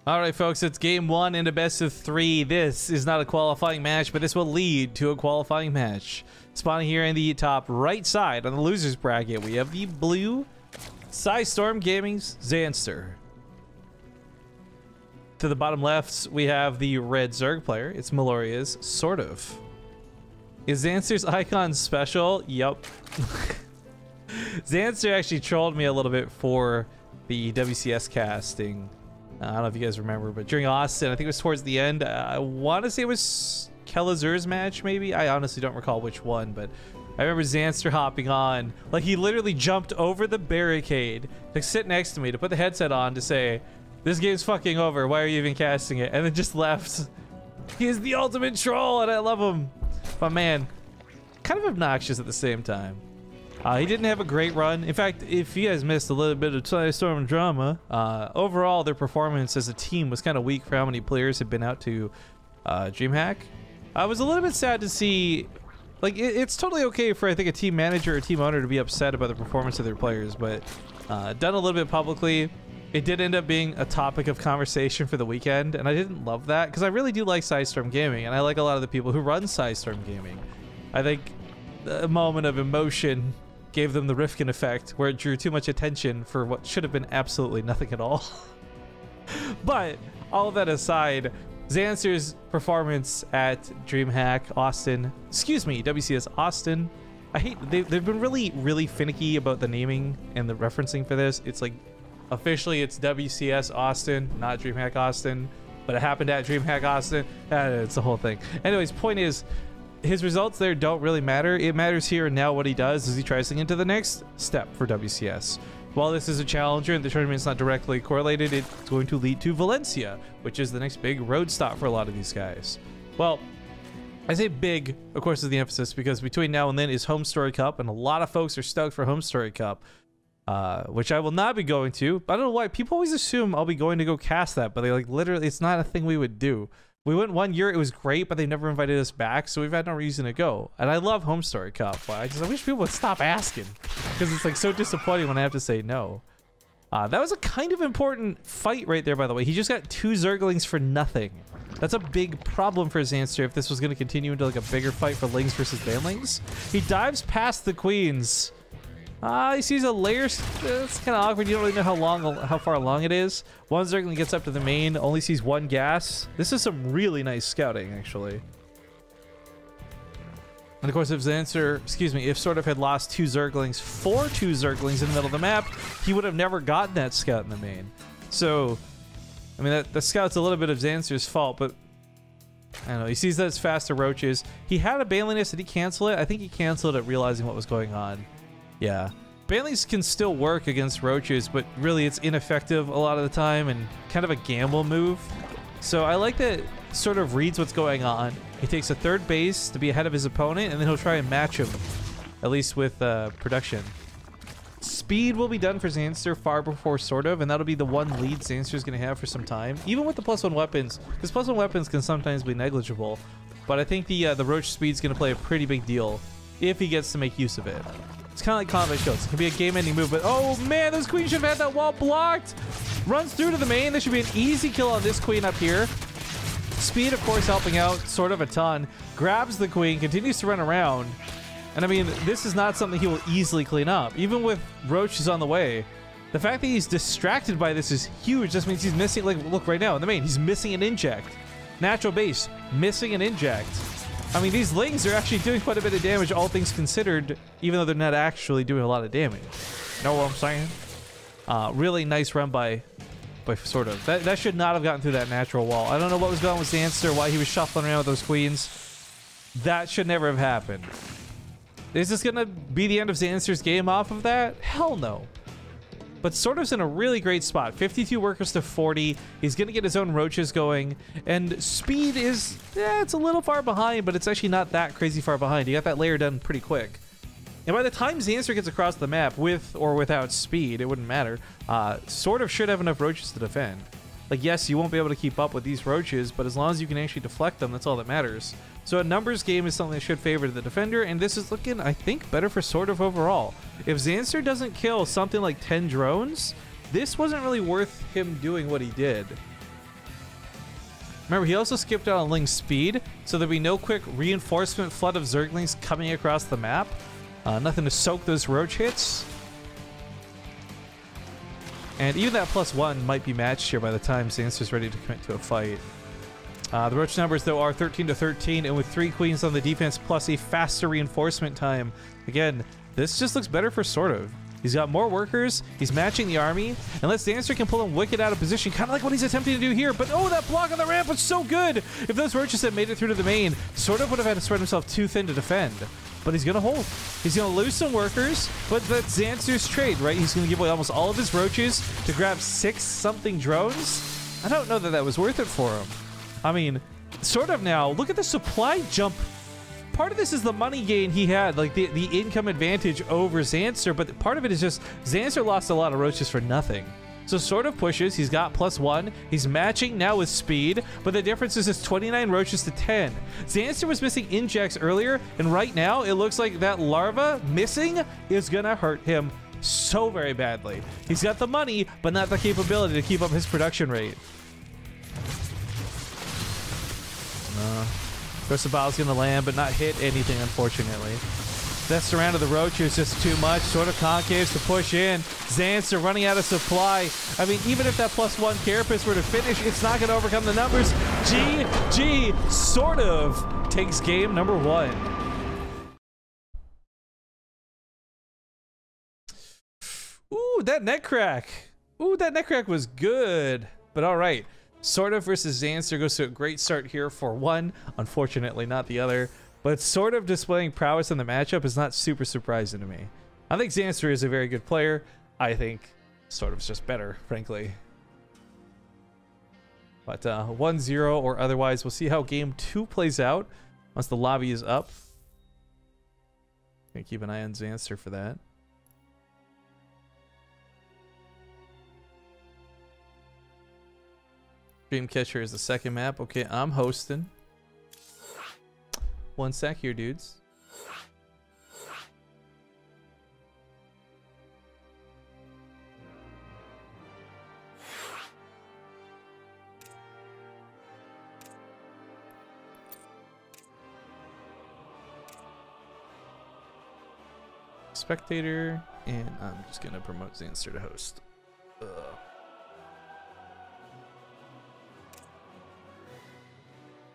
All right, folks, it's game one in a best of three. This is not a qualifying match, but this will lead to a qualifying match. Spawning here in the top right side on the losers bracket, we have the blue Storm Gaming's Zanster. To the bottom left, we have the red Zerg player. It's Meloria's SortOf. Is Zanster's icon special? Yup. Zanster actually trolled me a little bit for the WCS casting. I don't know if you guys remember, but during Austin, I think it was towards the end. I want to say it was Kelazur's match, maybe. I honestly don't recall which one, but I remember Zanster hopping on. Like, he literally jumped over the barricade to sit next to me to put the headset on to say, "This game's fucking over. Why are you even casting it?" And then just left. He is the ultimate troll, and I love him. But man, kind of obnoxious at the same time. He didn't have a great run. In fact, if you guys missed a little bit of Storm drama, overall their performance as a team was kind of weak for how many players had been out to DreamHack. I was a little bit sad to see, like, it's totally okay for, I think, a team manager or team owner to be upset about the performance of their players, but done a little bit publicly, it did end up being a topic of conversation for the weekend, and I didn't love that, because I really do like Storm Gaming, and I like a lot of the people who run Storm Gaming. I think a moment of emotion gave them the Rifkin effect, where it drew too much attention for what should have been absolutely nothing at all. But all of that aside, Zanster's performance at DreamHack Austin, excuse me, WCS Austin, I hate, they've been really finicky about the naming and the referencing for this. It's like, officially it's WCS Austin, not DreamHack Austin, but it happened at DreamHack Austin. It's the whole thing. Anyways, point is, his results there don't really matter. It matters here and now what he does as he tries to get into the next step for WCS. While this is a challenger and the tournament's not directly correlated, it's going to lead to Valencia, which is the next big road stop for a lot of these guys. Well, I say big, of course, is the emphasis, because between now and then is Home Story Cup, and a lot of folks are stoked for Home Story Cup, which I will not be going to. But I don't know why people always assume I'll be going to go cast that, but they, like, literally, it's not a thing we would do. We went one year, it was great, but they never invited us back, so we've had no reason to go. And I love Home Story Cup, but I wish people would stop asking, because it's like so disappointing when I have to say no. That was a kind of important fight right there, by the way. He just got 2 Zerglings for nothing. That's a big problem for Zanster if this was going to continue into like a bigger fight for Lings versus Banlings. He dives past the Queens. He sees a layer. It's kind of awkward. You don't really know how far along it is. One Zergling gets up to the main, only sees 1 gas. This is some really nice scouting, actually. And of course, if Zanster, excuse me, if SortOf had lost 2 Zerglings for 2 Zerglings in the middle of the map, he would have never gotten that scout in the main. So, I mean, the scout's a little bit of Zanster's fault, but I don't know. He sees that it's faster roaches. He had a Banliness. Did he cancel it? I think he canceled it, realizing what was going on. Yeah, Banlings can still work against roaches, but really it's ineffective a lot of the time and kind of a gamble move. So I like that SortOf reads what's going on. He takes a 3rd base to be ahead of his opponent, and then he'll try and match him, at least with production. Speed will be done for Zanster far before SortOf, and that'll be the one lead Zanster's going to have for some time, even with the +1 weapons, because +1 weapons can sometimes be negligible. But I think the roach speed's going to play a pretty big deal if he gets to make use of it. It's kind of like combat shields. It can be a game-ending move, but oh man, this queen should have had that wall blocked. Runs through to the main. There should be an easy kill on this queen up here. Speed, of course, helping out SortOf a ton. Grabs the queen, continues to run around. And I mean, this is not something he will easily clean up, even with roaches on the way. The fact that he's distracted by this is huge. This means he's missing, like, look right now in the main, he's missing an inject. Natural base, missing an inject. I mean, these Lings are actually doing quite a bit of damage, all things considered, even though they're not actually doing a lot of damage. Know what I'm saying? Really nice run by SortOf. That should not have gotten through that natural wall. I don't know what was going on with Zanster, why he was shuffling around with those queens. That should never have happened. Is this going to be the end of Zanster's game off of that? Hell no. But SortOf's in a really great spot. 52 workers to 40. He's going to get his own roaches going. And speed is, it's a little far behind, but it's actually not that crazy far behind. He got that layer done pretty quick. And by the time Zanster gets across the map, with or without speed, it wouldn't matter, SortOf should have enough roaches to defend. Like, yes, you won't be able to keep up with these roaches, but as long as you can actually deflect them, that's all that matters. So a numbers game is something that should favor the defender, and this is looking, I think, better for SortOf overall. If Zanster doesn't kill something like 10 drones, this wasn't really worth him doing what he did. Remember, he also skipped out on Ling's speed, so there'll be no quick reinforcement flood of Zerglings coming across the map. Nothing to soak those roach hits. And even that +1 might be matched here by the time Zanster's ready to commit to a fight. The roach numbers, though, are 13 to 13, and with 3 queens on the defense plus a faster reinforcement time. Again, this just looks better for SortOf. He's got more workers, he's matching the army, unless Zanster can pull him wicked out of position, kind of like what he's attempting to do here. But oh, that block on the ramp was so good! If those roaches had made it through to the main, SortOf would have had to spread himself too thin to defend. But he's gonna hold. He's gonna lose some workers, but that's Zanster's trade, right? He's gonna give away almost all of his roaches to grab 6-something drones. I don't know that that was worth it for him. I mean, SortOf now, look at the supply jump. Part of this is the money gain he had, like the income advantage over Zanster, but part of it is just Zanster lost a lot of roaches for nothing. So SortOf pushes, he's got +1, he's matching now with speed, but the difference is it's 29 roaches to 10. Zanster was missing injects earlier, and right now it looks like that larva missing is gonna hurt him so very badly. He's got the money, but not the capability to keep up his production rate. Crucible's gonna land, but not hit anything, unfortunately. That surround of the roach is just too much. SortOf concaves to push in. Zanster running out of supply. I mean, even if that +1 Carapace were to finish, it's not gonna overcome the numbers. GG, SortOf takes game number 1. Ooh, that net crack. Ooh, that net crack was good. But all right. SortOf versus Zanster goes to a great start here for one. Unfortunately, not the other. But SortOf displaying prowess in the matchup is not super surprising to me. I think Zanster is a very good player. I think SortOf's just better, frankly. But 1-0 or otherwise, we'll see how game 2 plays out once the lobby is up. Gonna keep an eye on Zanster for that. Dreamcatcher is the second map. Okay, I'm hosting. 1 sec here, dudes. Spectator, and I'm just gonna promote Zanster to host.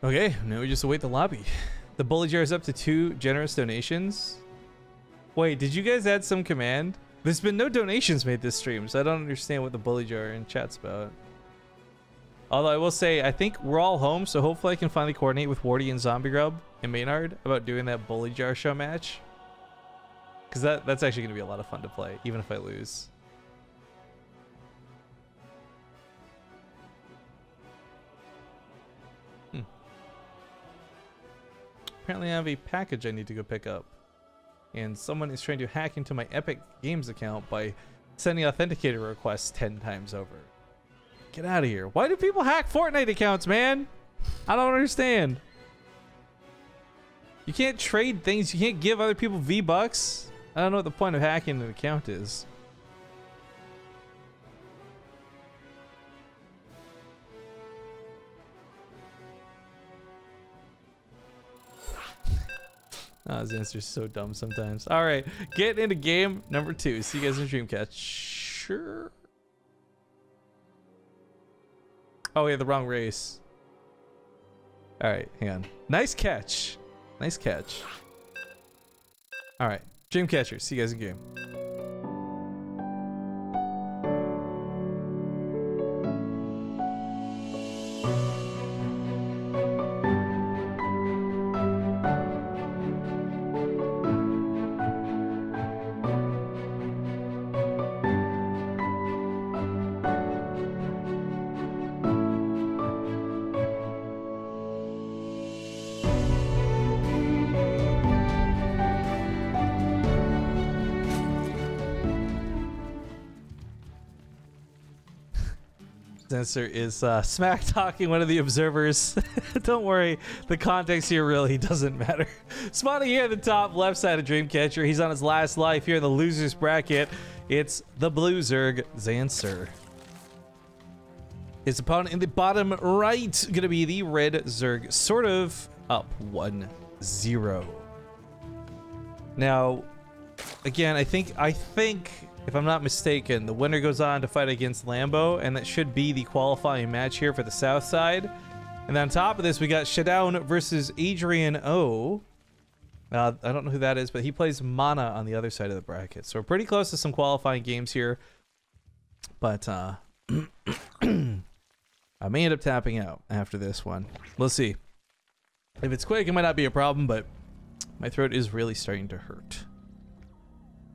Okay, now we just await the lobby. The bully jar is up to 2 generous donations. Wait, did you guys add some command? There's been no donations made this stream, so I don't understand what the bully jar in chat's about. Although I will say, I think we're all home, so hopefully I can finally coordinate with Wardy and Zombie Grub and Maynard about doing that bully jar show match. Because that's actually going to be a lot of fun to play, even if I lose. Apparently I have a package I need to go pick up. And someone is trying to hack into my Epic Games account by sending authenticator requests 10 times over. Get out of here. Why do people hack Fortnite accounts, man? I don't understand. You can't trade things. You can't give other people V-Bucks. I don't know what the point of hacking an account is. Zanster's so dumb sometimes. All right, getting into game number 2. See you guys in Dreamcatcher. Oh, yeah, the wrong race. All right, hang on. Nice catch. Nice catch. All right, Dreamcatcher. See you guys in game. Zanster is smack talking one of the observers. Don't worry, the context here really doesn't matter. Spawning here at the top left side of Dreamcatcher. He's on his last life here in the losers bracket. It's the Blue Zerg Zanster. His opponent in the bottom right going to be the red Zerg, sort of up 1-0. Now, again, I think if I'm not mistaken, the winner goes on to fight against Lambo, and that should be the qualifying match here for the south side. And then on top of this, we got Shadown versus Adrian O. I don't know who that is, but he plays Mana on the other side of the bracket. So we're pretty close to some qualifying games here. But I may end up tapping out after this one. We'll see. If it's quick, it might not be a problem, but my throat is really starting to hurt.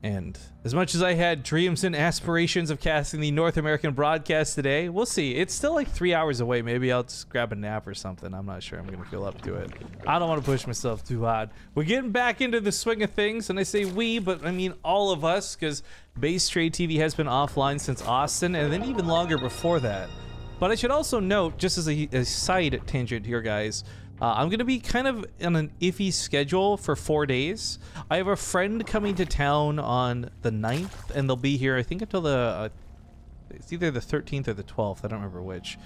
And as much as I had dreams and aspirations of casting the North American broadcast today, we'll see. It's still like 3 hours away. Maybe I'll just grab a nap or something. I'm not sure I'm going to feel up to it. I don't want to push myself too hard. We're getting back into the swing of things, and I say we, but I mean all of us, because BaseTradeTV has been offline since Austin, and then even longer before that. But I should also note, just as a side tangent here, guys, I'm going to be kind of on an iffy schedule for 4 days. I have a friend coming to town on the 9th, and they'll be here, I think, until the... it's either the 13th or the 12th. I don't remember which.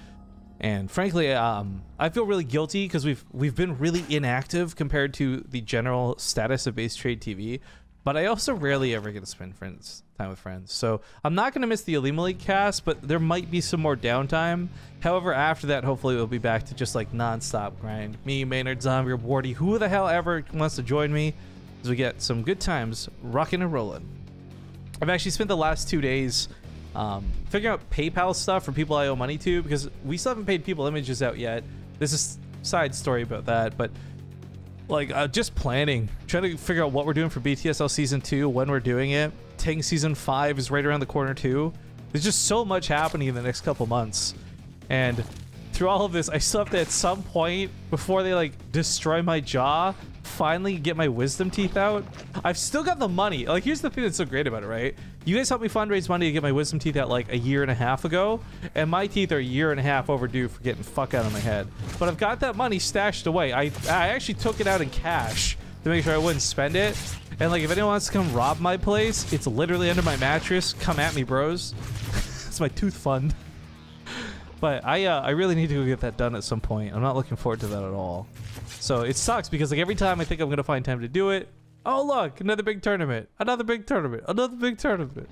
And frankly, I feel really guilty because we've been really inactive compared to the general status of BaseTradeTV. But I also rarely ever get to spend time with friends. So I'm not going to miss the Alima League cast, but there might be some more downtime. However, after that, hopefully we'll be back to just like non-stop grind. Me, Maynard, Zombie, or Wardy, who the hell ever wants to join me, as we get some good times rocking and rolling. I've actually spent the last 2 days figuring out PayPal stuff for people I owe money to, because we still haven't paid people images out yet. There's a side story about that, but like just planning, trying to figure out what we're doing for BTSL Season 2, when we're doing it. Tang Season 5 is right around the corner too. There's just so much happening in the next couple months. And through all of this, I still have to, at some point, before they like destroy my jaw, finally get my wisdom teeth out. I've still got the money. Like, here's the thing that's so great about it, right? You guys helped me fundraise money to get my wisdom teeth out like 1.5 years ago, and my teeth are 1.5 years overdue for getting fuck out of my head. But I've got that money stashed away. I actually took it out in cash to make sure I wouldn't spend it. And like, if anyone wants to come rob my place, it's literally under my mattress. Come at me, bros. It's my tooth fund. But I really need to go get that done at some point. I'm not looking forward to that at all. So it sucks because like every time I think I'm gonna find time to do it, oh look, another big tournament, another big tournament, another big tournament.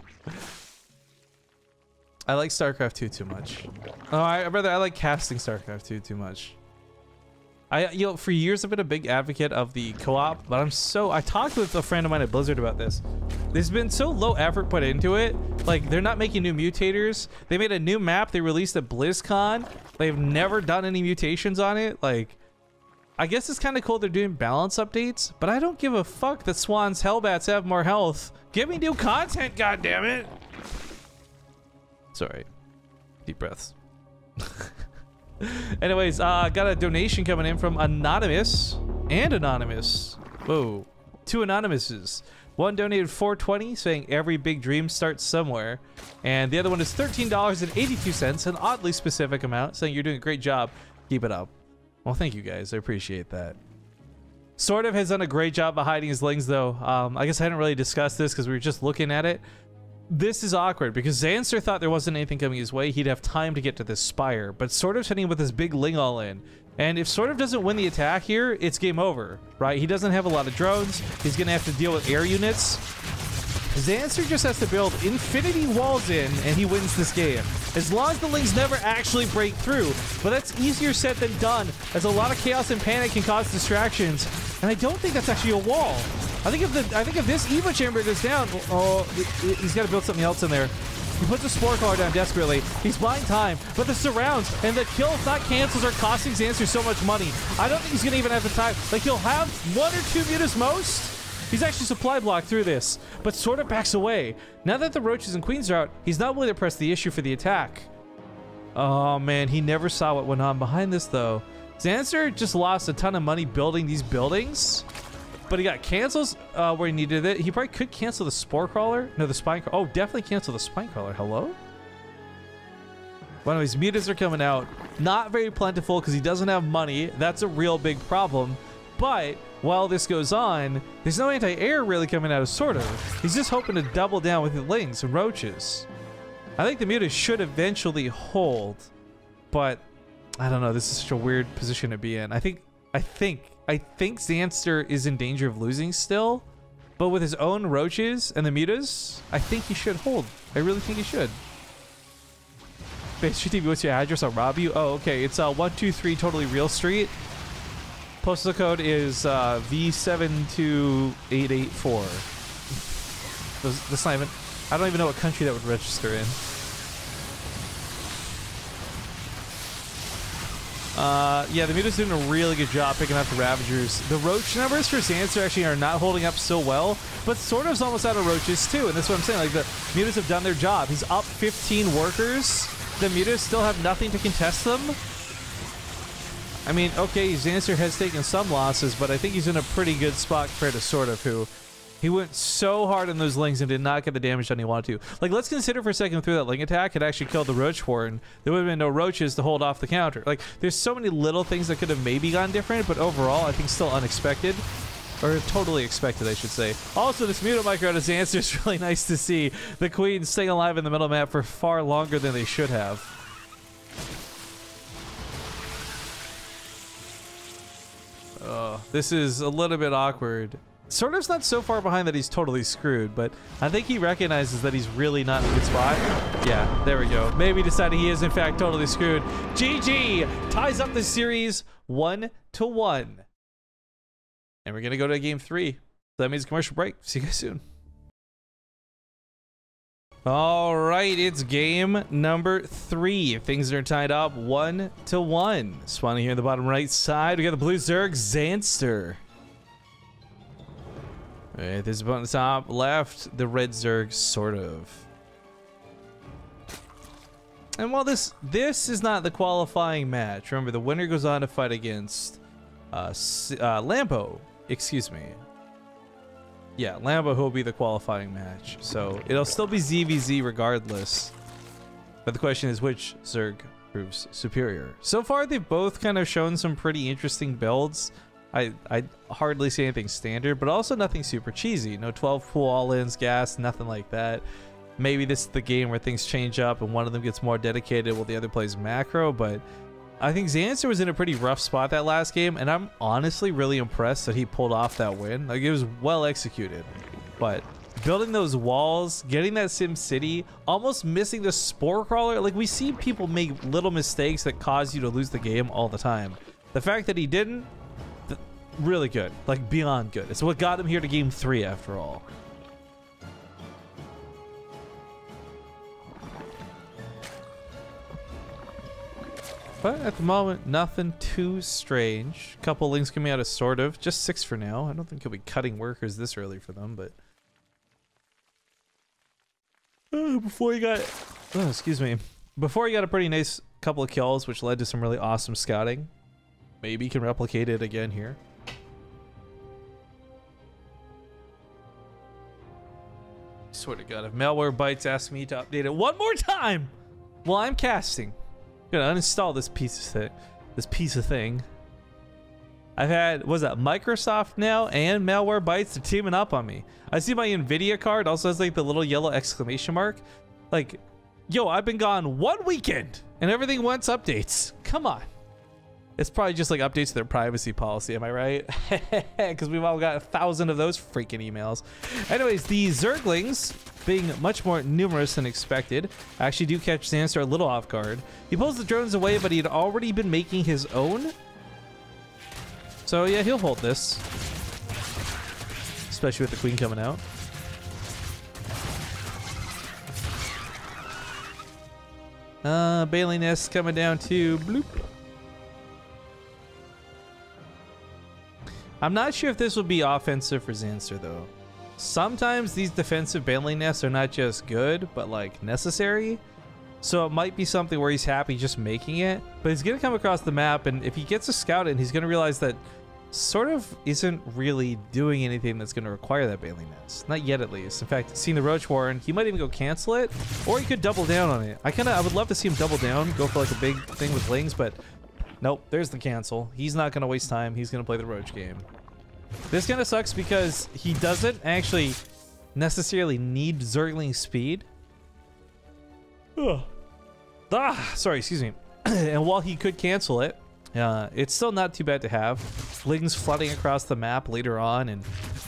I like StarCraft 2 too much. Oh, I like casting StarCraft 2 too much. You know, for years I've been a big advocate of the co-op, but I talked with a friend of mine at Blizzard about this. There's been so low effort put into it. Like, they're not making new mutators. They made a new map they released at BlizzCon. They've never done any mutations on it. Like, I guess it's kind of cool they're doing balance updates, but I don't give a fuck that Swan's Hellbats have more health. Give me new content, goddammit! Sorry. Deep breaths. Anyways, got a donation coming in from Anonymous and Anonymous. Whoa, 2 Anonymouses. One donated $4.20, saying every big dream starts somewhere, and the other one is $13.82, an oddly specific amount, saying you're doing a great job. Keep it up. Well, thank you guys. I appreciate that. SortOf has done a great job of hiding his lings, though. I guess I hadn't really discussed this because we were just looking at it. This is awkward because Zanster thought there wasn't anything coming his way. He'd have time to get to this spire, but SortOf's hitting with this big ling all in. And if SortOf doesn't win the attack here, it's game over, right? He doesn't have a lot of drones. He's going to have to deal with air units. Zanster just has to build infinity walls in, and he wins this game. As long as the lings never actually break through. But that's easier said than done, as a lot of chaos and panic can cause distractions. And I don't think that's actually a wall. I think if this Evo chamber goes down, oh, he's got to build something else in there. He puts a spore collar down desperately. He's buying time, but the surrounds and the kill, if not cancels, are costing Zanster so much money. I don't think he's going to even have the time. Like, he'll have 1 or 2 mutas most. He's actually supply blocked through this, but sort of backs away. Now that the roaches and queens are out, he's not willing to press the issue for the attack. Oh man, he never saw what went on behind this though. Zanster just lost a ton of money building these buildings, but he got cancels where he needed it. He probably could cancel the spore crawler. No, the spine crawler. Oh, definitely cancel the spine crawler. Hello? Well, anyways, mutas are coming out. Not very plentiful because he doesn't have money. That's a real big problem. But while this goes on, there's no anti-air really coming out of SortOf. He's just hoping to double down with the lings and roaches. I think the mutas should eventually hold. but I don't know. This is such a weird position to be in. I think Zanster is in danger of losing still, but with his own roaches and the mutas, I think he should hold. I really think he should. BaseTradeTV, what's your address? I'll rob you. Oh, okay. It's 123 Totally Real Street. Postal code is V72884. That's not even. I don't even know what country that would register in. Yeah, the muta's doing a really good job picking up the Ravagers. The roach numbers for Zanster actually are not holding up so well, but SortOf's almost out of roaches too, and that's what I'm saying. Like, the mutas have done their job. He's up 15 workers. The mutas still have nothing to contest them. I mean, okay, Zanster has taken some losses, but I think he's in a pretty good spot compared to SortOf, who he went so hard on those lings and did not get the damage done he wanted to. Like, let's consider for a second through that ling attack had actually killed the roach warden. There would have been no roaches to hold off the counter. Like, there's so many little things that could have maybe gone different, but overall, I think still unexpected. Or totally expected, I should say. Also, this muta micro to Zanster is really nice to see. The queen staying alive in the middle map for far longer than they should have. This is a little bit awkward. SortOf's not so far behind that he's totally screwed, but I think he recognizes that he's really not in a good spot. Yeah, there we go. Maybe deciding he is in fact totally screwed. GG ties up the series 1-1. And we're going to go to game 3. So that means commercial break. See you guys soon. All right, it's game number 3. Things are tied up 1-1. Spawning here in the bottom right side, we got the blue Zerg Zanster. All right, this is on the top left, the red Zerg SortOf. And while this is not the qualifying match, remember the winner goes on to fight against Lambo. Excuse me. Yeah, Lambo will be the qualifying match. So it'll still be ZvZ regardless. But the question is which Zerg proves superior. So far, they've both kind of shown some pretty interesting builds. I hardly see anything standard, but also nothing super cheesy. No 12 pool all-ins, gas, nothing like that. Maybe this is the game where things change up and one of them gets more dedicated while the other plays macro, but I think Zanster was in a pretty rough spot that last game, and I'm honestly really impressed that he pulled off that win. Like, it was well executed, but building those walls, getting that Sim City, almost missing the Spore Crawler. Like, we see people make little mistakes that cause you to lose the game all the time. The fact that he didn't, really good, like beyond good. It's what got him here to game 3 after all. But at the moment, nothing too strange. Couple links coming out of SortOf, just 6 for now. I don't think he'll be cutting workers this early for them, but before he got a pretty nice couple of kills, which led to some really awesome scouting. Maybe he can replicate it again here. Swear to God, if Malware Bytes asks me to update it one more time while I'm casting, I'm gonna uninstall this piece of thing. I've had, what's that, Microsoft now and Malware Bytes are teaming up on me. I see my Nvidia card also has like the little yellow exclamation mark. Like, yo, I've been gone 1 weekend and everything wants updates. Come on. It's probably just like updates to their privacy policy, am I right? Because we've all got 1,000 of those freaking emails. Anyways, the Zerglings, being much more numerous than expected, actually do catch Zanster a little off guard. He pulls the drones away, but he had already been making his own. So yeah, he'll hold this. Especially with the queen coming out. Bailey Nest coming down to bloop. I'm not sure if this will be offensive for Zanster though. Sometimes these defensive Baneling nests are not just good, but like necessary. So it might be something where he's happy just making it, but he's gonna come across the map, and if he gets a scout in, he's gonna realize that SortOf isn't really doing anything that's gonna require that Baneling nest. Not yet, at least. In fact, seeing the Roach Warren, he might even go cancel it, or he could double down on it. I would love to see him double down, go for like a big thing with Lings, but nope, there's the cancel. He's not gonna waste time. He's gonna play the Roach game. This kind of sucks because he doesn't actually necessarily need Zergling speed. Ugh. Sorry, excuse me. And while he could cancel it, it's still not too bad to have. Lings flooding across the map later on and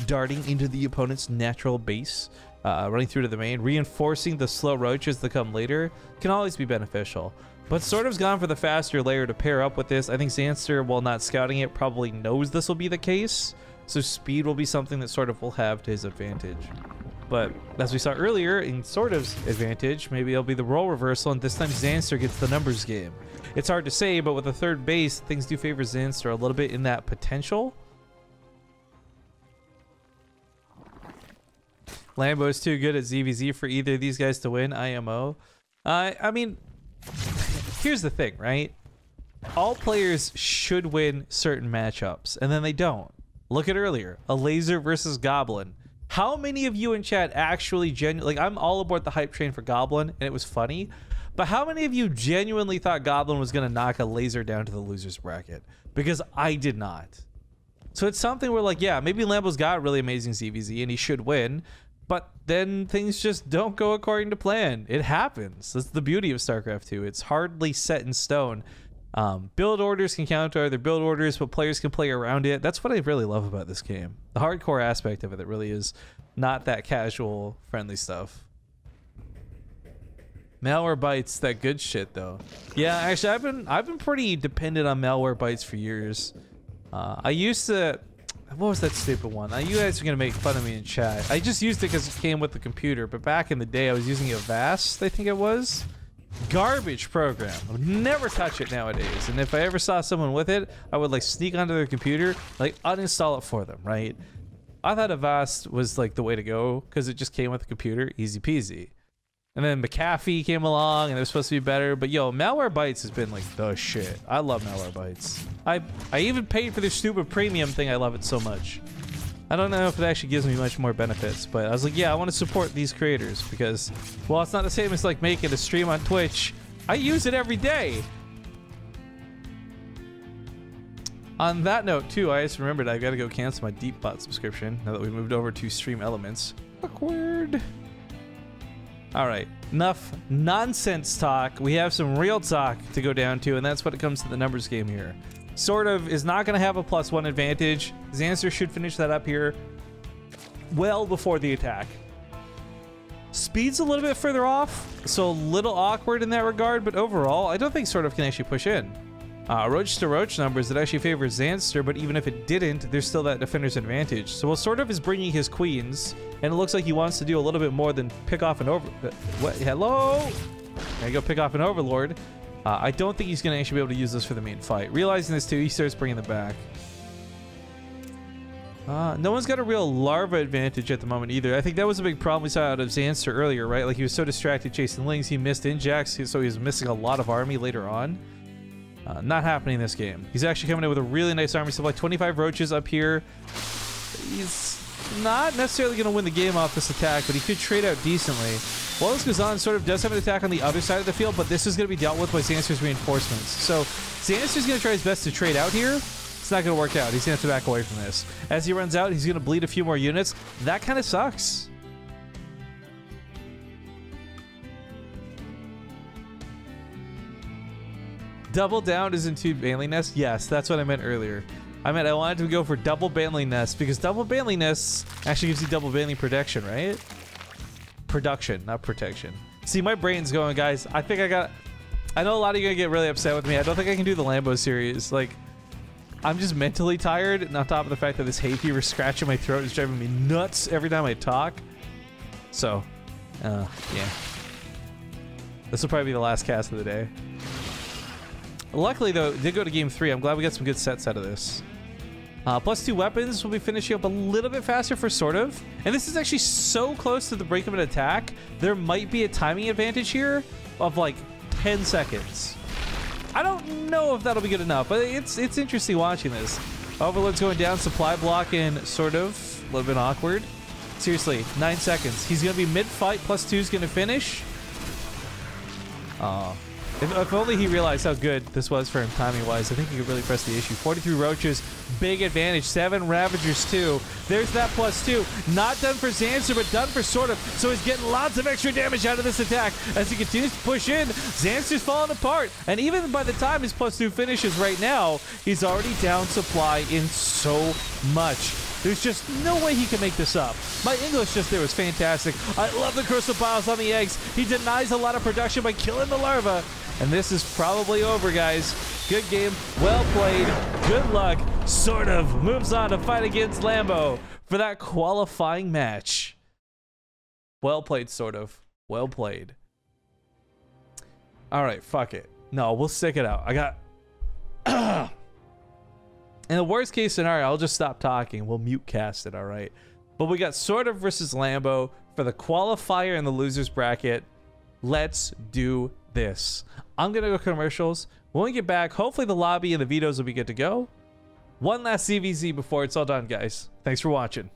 darting into the opponent's natural base, running through to the main, reinforcing the slow roaches that come later can always be beneficial. But SortOf's gone for the faster layer to pair up with this. I think Zanster, while not scouting it, probably knows this will be the case. So speed will be something that SortOf will have to his advantage. But as we saw earlier, in SortOf's advantage, maybe it'll be the role reversal, and this time Zanster gets the numbers game. It's hard to say, but with a third base, things do favor Zanster a little bit in that potential. Lambo's too good at ZvZ for either of these guys to win, IMO. I mean, here's the thing, right? All players should win certain matchups, and then they don't. Look at earlier, a laser versus goblin. How many of you in chat actually like, I'm all aboard the hype train for goblin, and it was funny, but how many of you genuinely thought goblin was going to knock a laser down to the loser's bracket? Because I did not. So it's something where, like, yeah, maybe Lambo's got really amazing ZvZ, and he should win, but then things just don't go according to plan. It happens. That's the beauty of StarCraft 2. It's hardly set in stone. Build orders can counter other build orders, but players can play around it. That's what I really love about this game. The hardcore aspect of it that really is not that casual, friendly stuff. Malware bites, that good shit though. Yeah, actually, I've been pretty dependent on malware bites for years. I used to. What was that stupid one? You guys are gonna make fun of me in chat. I just used it because it came with the computer, but back in the day, I was using a VAST, I think it was. Garbage program. I would never touch it nowadays, and if I ever saw someone with it, I would like sneak onto their computer, like uninstall it for them, right? I thought Avast was like the way to go because it just came with the computer, easy peasy. And then McAfee came along and it was supposed to be better, but yo, malware bites has been like the shit. I love malware bites. I even paid for this stupid premium thing. I love it so much. I don't know if it actually gives me much more benefits, but I was like, yeah, I want to support these creators because, while it's not the same as like making a stream on Twitch, I use it every day. On that note too, I just remembered I gotta go cancel my Deepbot subscription now that we moved over to Stream Elements. Awkward. All right, enough nonsense talk. We have some real talk to go down to, and that's when it comes to the numbers game here. SortOf is not going to have a +1 advantage. Zanster should finish that up here well before the attack. Speed's a little bit further off, so a little awkward in that regard, but overall, I don't think SortOf can actually push in. Roach to roach numbers that actually favor Zanster, but even if it didn't, there's still that defender's advantage. So while SortOf is bringing his queens, and it looks like he wants to do a little bit more than pick off an what? Hello? There you go, pick off an overlord. I don't think he's going to actually be able to use this for the main fight. Realizing this too, he starts bringing them back. No one's got a real larva advantage at the moment either. I think that was a big problem we saw out of Zanster earlier, right? Like he was so distracted chasing Lings, he missed injects, so he was missing a lot of army later on. Not happening in this game. He's actually coming in with a really nice army supply. 25 roaches up here. He's not necessarily going to win the game off this attack, but he could trade out decently. While this goes on, SortOf does have an attack on the other side of the field, but this is going to be dealt with by Zanster's reinforcements. So Zanster's going to try his best to trade out here. It's not going to work out. He's going to have to back away from this. As he runs out, he's going to bleed a few more units. That kind of sucks. Double down is into Banley Nest? Yes, that's what I meant earlier. I wanted to go for double Banley Nest because double Banley Nest actually gives you double Banley protection, right? Production, not protection. See, my brain's going, guys. I know a lot of you are going to get really upset with me. I don't think I can do the Lambo series. Like, I'm just mentally tired, and on top of the fact that this hay fever scratching my throat is driving me nuts every time I talk. So, yeah. This will probably be the last cast of the day. Luckily, though, it did go to game 3. I'm glad we got some good sets out of this. +2 weapons will be finishing up a little bit faster for SortOf. And this is actually so close to the break of an attack, there might be a timing advantage here of like 10 seconds. I don't know if that'll be good enough, but it's interesting watching this. Overlord's going down, supply block in SortOf. A little bit awkward. Seriously, 9 seconds. He's going to be mid-fight, +2 is going to finish. Oh. If only he realized how good this was for him timing-wise, I think he could really press the issue. 43 Roaches, big advantage. 7 Ravagers, too. There's that +2. Not done for Zanster, but done for SortOf. So he's getting lots of extra damage out of this attack as he continues to push in. Zanster's falling apart. And even by the time his +2 finishes right now, he's already down supply in so much. There's just no way he can make this up. My English just there was fantastic. I love the Crystal Piles on the eggs. He denies a lot of production by killing the larva. And this is probably over, guys. Good game. Well played. Good luck. SortOf moves on to fight against Lambo for that qualifying match. Well played, SortOf. Well played. All right, fuck it. No, we'll stick it out. I got... In the worst case scenario, I'll just stop talking. We'll mute cast it, all right? But we got SortOf versus Lambo for the qualifier in the losers bracket. Let's do this. I'm going to go commercials. When we get back, hopefully the lobby and the vetoes will be good to go. One last ZvZ before it's all done, guys. Thanks for watching.